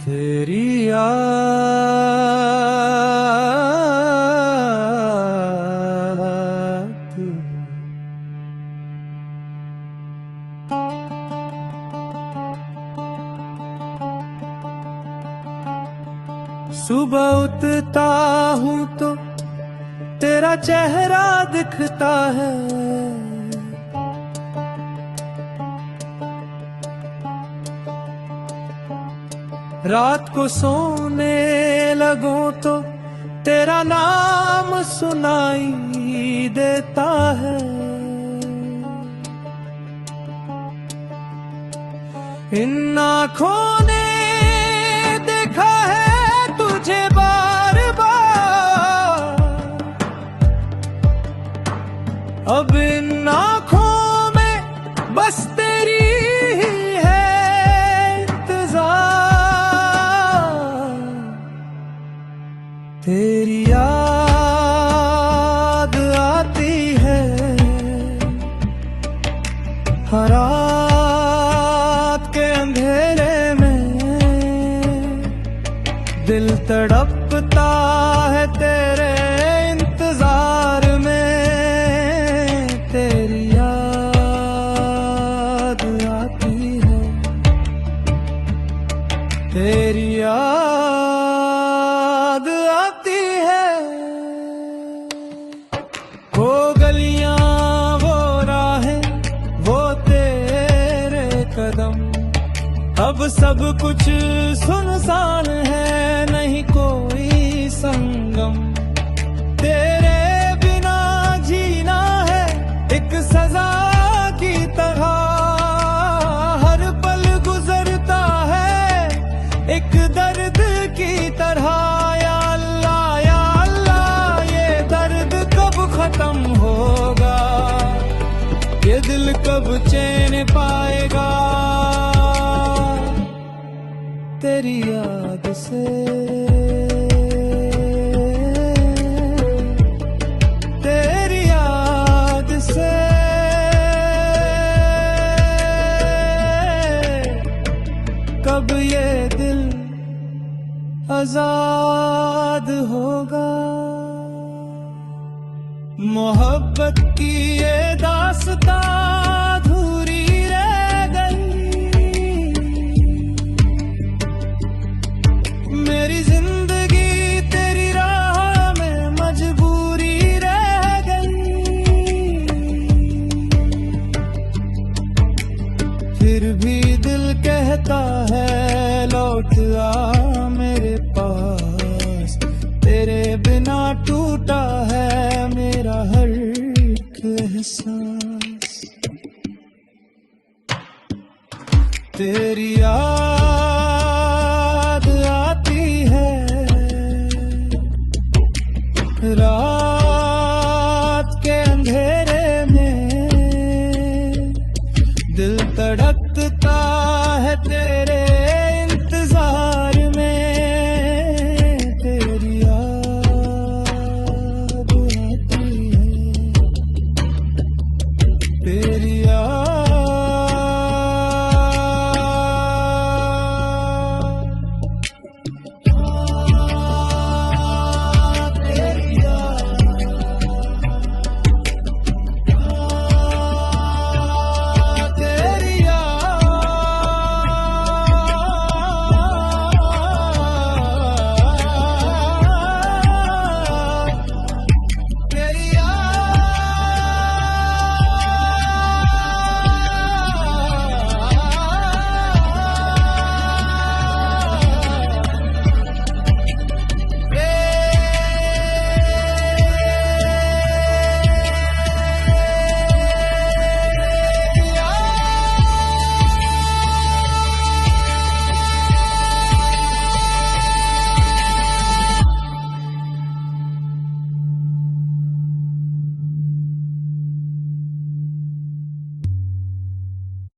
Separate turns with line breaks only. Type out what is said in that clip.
तेरी याद सुबह उठता हूँ तो तेरा चेहरा दिखता है, रात को सोने लगूं तो तेरा नाम सुनाई देता है। इन आँखों ने देखा है तुझे बार बार, अब इन आँखों में बस तेरी ही है इंतजार। तेरी याद आती है हर रात के अंधेरे में, दिल तड़पता है तेरे इंतजार में। तेरी याद आती है, तेरी याद आती है। वो गलियां वो राहें वो तेरे कदम, अब सब कुछ सुनसान है, नहीं कोई संगम। तेरे बिना जीना है एक सजा की तरह, हर पल गुजरता है एक दर्द की तरह। या अल्लाह ये दर्द कब खत्म होगा, ये दिल कब चैन पाएगा। तेरी याद से तेरी याद से कब ये दिल आजाद होगा। मोहब्बत की ये दास्तां अधूरी रह गई, मेरी जिंदगी तेरी राह में मजबूरी रह गई। फिर भी दिल कहता है लौट आ मेरे पास, तेरे बिना टूटा है मेरा हर एक एहसास। तेरी याद